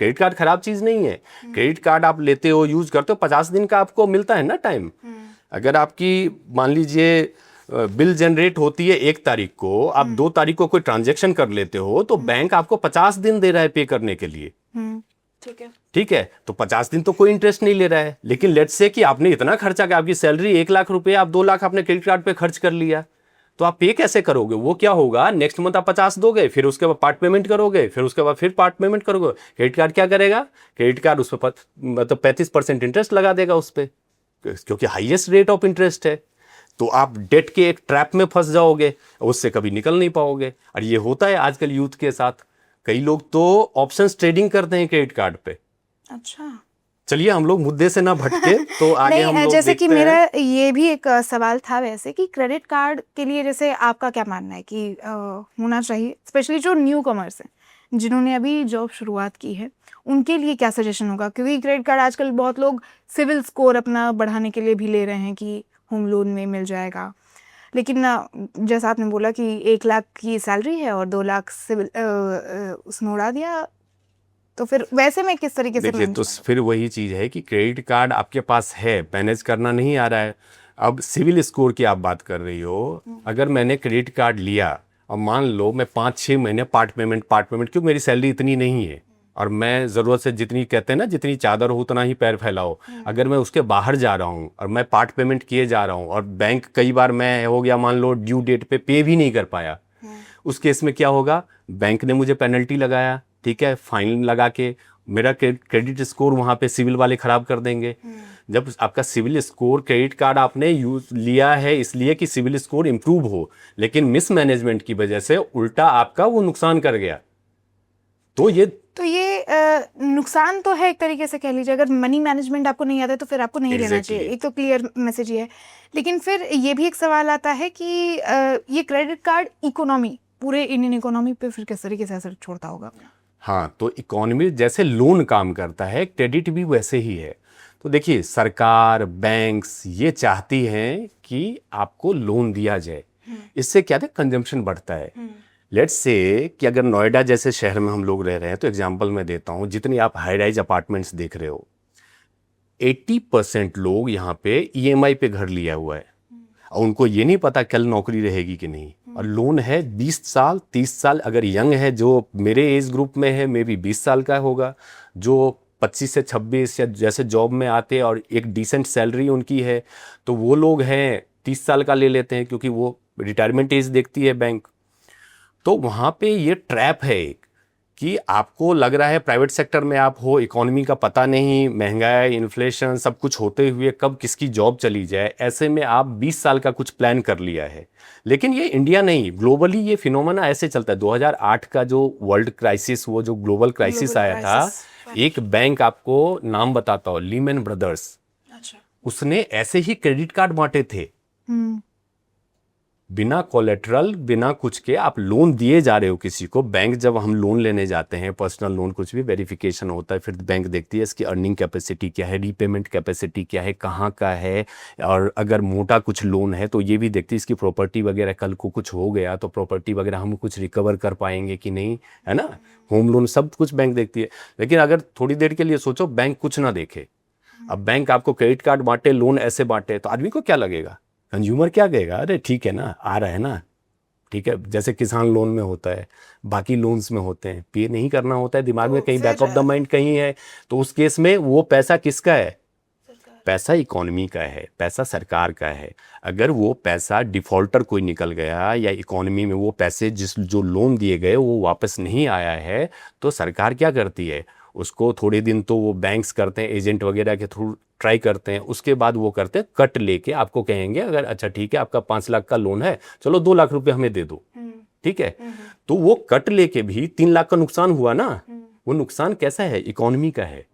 Credit card खराब चीज नहीं है। क्रेडिट कार्ड आप लेते हो, यूज करते हो, 50 दिन का आपको मिलता है ना टाइम। अगर आपकी मान लीजिए बिल जनरेट होती है 1 तारीख को, आप 2 तारीख को कोई ट्रांजेक्शन कर लेते हो तो बैंक आपको 50 दिन दे रहा है पे करने के लिए। ठीक है, तो 50 दिन तो कोई इंटरेस्ट नहीं ले रहा है। लेकिन लेट्स से कि आपने इतना खर्चा किया, आपकी सैलरी 1 लाख रुपए, आप 2 लाख अपने क्रेडिट कार्ड पे खर्च कर लिया, तो आप पे कैसे करोगे? वो क्या होगा, नेक्स्ट मंथ आप 50 दोगे, फिर उसके बाद पार्ट पेमेंट करोगे, फिर उसके बाद फिर पार्ट पेमेंट करोगे। क्रेडिट कार्ड क्या करेगा? क्रेडिट कार्ड उस पर मतलब 35% इंटरेस्ट लगा देगा उस पर, क्योंकि हाईएस्ट रेट ऑफ इंटरेस्ट है। तो आप डेट के एक ट्रैप में फंस जाओगे, उससे कभी निकल नहीं पाओगे। और ये होता है आजकल यूथ के साथ। कई लोग तो ऑप्शंस ट्रेडिंग करते हैं क्रेडिट कार्ड पे। अच्छा, चलिए हम लोग मुद्दे से ना भटके, तो आगे हम लोग जैसे कि देखते मेरा हैं। ये भी एक सवाल था वैसे कि क्रेडिट कार्ड के लिए जैसे आपका क्या मानना है कि होना चाहिए, स्पेशली जो न्यू कमर्स हैं जिन्होंने अभी जॉब शुरुआत की है, उनके लिए क्या सजेशन होगा? क्योंकि क्रेडिट कार्ड आजकल बहुत लोग सिविल स्कोर अपना बढ़ाने के लिए भी ले रहे हैं कि होम लोन में मिल जाएगा। लेकिन जैसा आपने बोला कि 1 लाख की सैलरी है और 2 लाख सिविल उसमें उड़ा दिया, तो फिर वैसे में किस तरीके से देखिए, तो फिर वही चीज है कि क्रेडिट कार्ड आपके पास है, मैनेज करना नहीं आ रहा है। अब सिविल स्कोर की आप बात कर रही हो, अगर मैंने क्रेडिट कार्ड लिया और मान लो मैं 5-6 महीने पार्ट पेमेंट क्योंकि मेरी सैलरी इतनी नहीं है और मैं ज़रूरत से जितनी, कहते हैं ना, जितनी चादर हो उतना ही पैर फैलाओ, अगर मैं उसके बाहर जा रहा हूँ और मैं पार्ट पेमेंट किए जा रहा हूँ और बैंक कई बार मैं हो गया मान लो ड्यू डेट पे भी नहीं कर पाया, उस केस में क्या होगा? बैंक ने मुझे पेनल्टी लगाया, ठीक है, फाइन लगा के मेरा क्रेडिट स्कोर वहाँ पे सिविल वाले खराब कर देंगे। जब आपका सिविल स्कोर, क्रेडिट कार्ड आपने यूज लिया है इसलिए कि सिविल स्कोर इंप्रूव हो, लेकिन मिसमैनेजमेंट की वजह से उल्टा आपका वो नुकसान कर गया। तो ये नुकसान तो है एक तरीके से, कह लीजिए। अगर मनी मैनेजमेंट आपको नहीं आता है तो फिर आपको नहीं लेना चाहिए, एक तो क्लियर मैसेज ये है। लेकिन फिर ये भी एक सवाल आता है कि ये क्रेडिट कार्ड इकोनॉमी, पूरे इंडियन इकोनॉमी पे फिर किस तरीके से असर छोड़ता होगा? हाँ, तो इकोनॉमी जैसे लोन काम करता है, क्रेडिट भी वैसे ही है। तो देखिए, सरकार, बैंक्स ये चाहती हैं कि आपको लोन दिया जाए। इससे क्या है, कंजम्पशन बढ़ता है। लेट्स से कि अगर नोएडा जैसे शहर में हम लोग रह रहे हैं, तो एग्जांपल मैं देता हूँ, जितनी आप हाई राइज अपार्टमेंट्स देख रहे हो, 80% लोग यहाँ पे EMI पे घर लिया हुआ है और उनको ये नहीं पता कल नौकरी रहेगी कि नहीं। और लोन है 20 साल 30 साल, अगर यंग है जो मेरे एज ग्रुप में है, मे बी 20 साल का होगा, जो 25 से 26 या जैसे जॉब में आते हैं और एक डिसेंट सैलरी उनकी है, तो वो लोग हैं 30 साल का ले लेते हैं, क्योंकि वो रिटायरमेंट एज देखती है बैंक। तो वहाँ पे ये ट्रैप है एक, कि आपको लग रहा है प्राइवेट सेक्टर में आप हो, इकोनॉमी का पता नहीं, महंगाई, इन्फ्लेशन सब कुछ होते हुए कब किसकी जॉब चली जाए, ऐसे में आप 20 साल का कुछ प्लान कर लिया है। लेकिन ये इंडिया नहीं, ग्लोबली ये फिनोमेना ऐसे चलता है। 2008 का जो वर्ल्ड क्राइसिस, वो जो ग्लोबल क्राइसिस आया था, एक बैंक आपको नाम बताता हूँ, लीमन ब्रदर्स, उसने ऐसे ही क्रेडिट कार्ड बांटे थे, बिना कोलेटरल, बिना कुछ के आप लोन दिए जा रहे हो किसी को। बैंक, जब हम लोन लेने जाते हैं, पर्सनल लोन, कुछ भी वेरिफिकेशन होता है, फिर बैंक देखती है इसकी अर्निंग कैपेसिटी क्या है, रीपेमेंट कैपेसिटी क्या है, कहाँ का है, और अगर मोटा कुछ लोन है तो ये भी देखती है इसकी प्रॉपर्टी वगैरह, कल को कुछ हो गया तो प्रॉपर्टी वगैरह हम कुछ रिकवर कर पाएंगे कि नहीं, है ना। होम लोन सब कुछ बैंक देखती है। लेकिन अगर थोड़ी देर के लिए सोचो, बैंक कुछ ना देखे, अब बैंक आपको क्रेडिट कार्ड बांटे, लोन ऐसे बांटे, तो आदमी को क्या लगेगा? कंज्यूमर क्या कहेगा? अरे ठीक है ना, आ रहा है ना, ठीक है। जैसे किसान लोन में होता है, बाकी लोन्स में होते हैं, पे नहीं करना होता है, दिमाग में कहीं बैक ऑफ द माइंड कहीं है, तो उस केस में वो पैसा किसका है? पैसा इकोनॉमी का है, पैसा सरकार का है। अगर वो पैसा डिफॉल्टर कोई निकल गया या इकोनॉमी में वो पैसे जो लोन दिए गए वो वापस नहीं आया है, तो सरकार क्या करती है? उसको थोड़े दिन तो वो बैंक्स करते हैं, एजेंट वगैरह के थ्रू ट्राई करते हैं, उसके बाद वो करते हैं कट लेके आपको कहेंगे, अगर अच्छा ठीक है आपका 5 लाख का लोन है, चलो 2 लाख रुपए हमें दे दो, ठीक है। तो वो कट लेके भी 3 लाख का नुकसान हुआ ना। वो नुकसान कैसा है? इकोनॉमी का है।